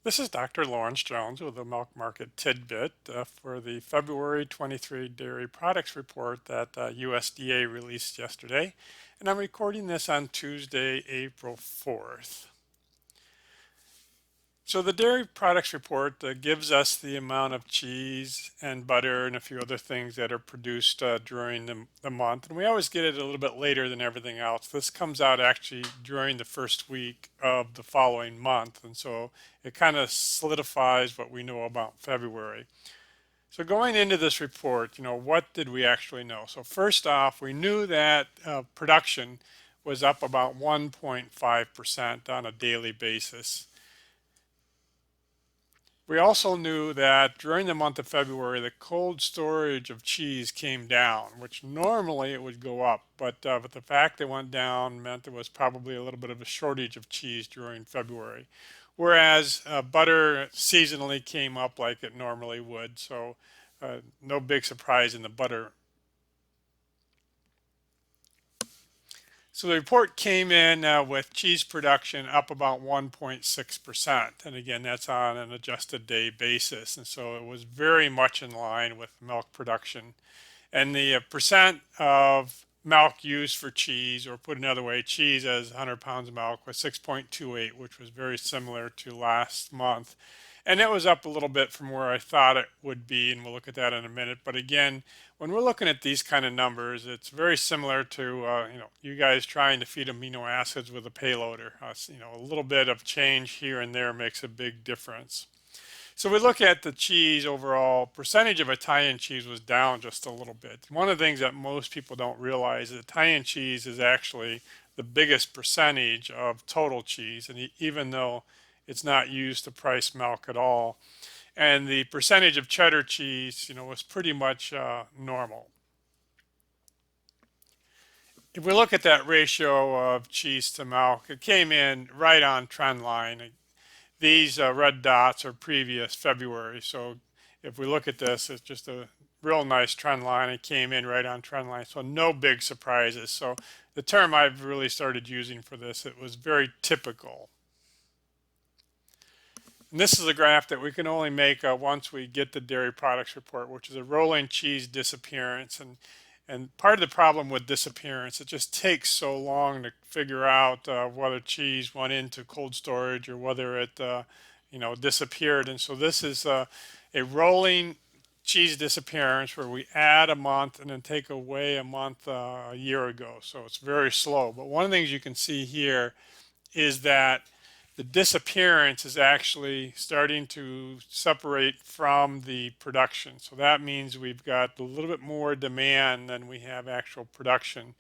This is Dr. Lawrence Jones with the Milk Market Tidbit for the February 23 Dairy Products Report that USDA released yesterday. And I'm recording this on Tuesday, April 4th. So the Dairy Products Report gives us the amount of cheese and butter and a few other things that are produced during the month. And we always get it a little bit later than everything else. This comes out actually during the first week of the following month. And so it kind of solidifies what we know about February. So going into this report, what did we actually know? So first off, we knew that production was up about 1.5% on a daily basis. We also knew that during the month of February, the cold storage of cheese came down, which normally it would go up, but the fact it went down meant there was probably a little bit of a shortage of cheese during February. Whereas butter seasonally came up like it normally would, so no big surprise in the butter. So the report came in with cheese production up about 1.6%. And again, that's on an adjusted day basis. And so it was very much in line with milk production. And the percent of milk used for cheese, or put another way, cheese as 100 pounds of milk, was 6.28, which was very similar to last month. And it was up a little bit from where I thought it would be, and we'll look at that in a minute. But again, when we're looking at these kind of numbers, it's very similar to you guys trying to feed amino acids with a payloader. A little bit of change here and there makes a big difference. So we look at the cheese overall, percentage of Italian cheese was down just a little bit. One of the things that most people don't realize is Italian cheese is actually the biggest percentage of total cheese, and even though it's not used to price milk at all. And the percentage of cheddar cheese, was pretty much normal. If we look at that ratio of cheese to milk, it came in right on trend line. These red dots are previous February. So if we look at this, it's just a real nice trend line. It came in right on trend line. So no big surprises. So the term I've really started using for this, it was very typical. And this is a graph that we can only make once we get the dairy products report, which is a rolling cheese disappearance. And part of the problem with disappearance, it just takes so long to figure out whether cheese went into cold storage or whether it, disappeared. And so this is a rolling cheese disappearance where we add a month and then take away a month a year ago. So it's very slow. But one of the things you can see here is that the disappearance is actually starting to separate from the production. So that means we've got a little bit more demand than we have actual production.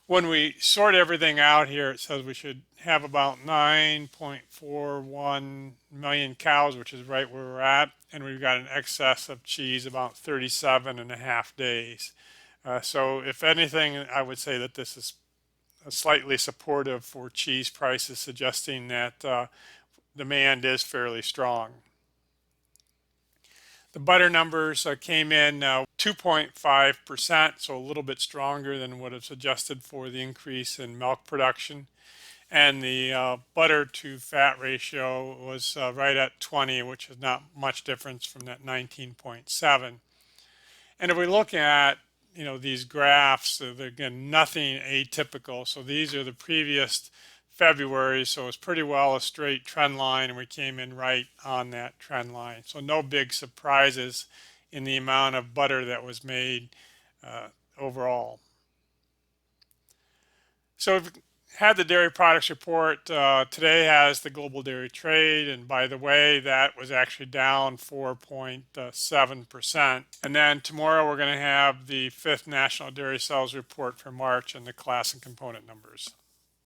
When we sort everything out here, it says we should have about 9.41 million cows, which is right where we're at. And we've got an excess of cheese about 37 and a half days. So if anything, I would say that this is slightly supportive for cheese prices, suggesting that demand is fairly strong. The butter numbers came in 2.5%, so a little bit stronger than what is suggested for the increase in milk production. And the butter to fat ratio was right at 20, which is not much difference from that 19.7. And if we look at these graphs, they're again nothing atypical. So these are the previous February, so it's pretty well a straight trend line, and we came in right on that trend line. So no big surprises in the amount of butter that was made overall. So we've had the dairy products report. Today has the global dairy trade, and by the way, that was actually down 4.7%. And then tomorrow we're going to have the fifth national dairy sales report for March and the class and component numbers.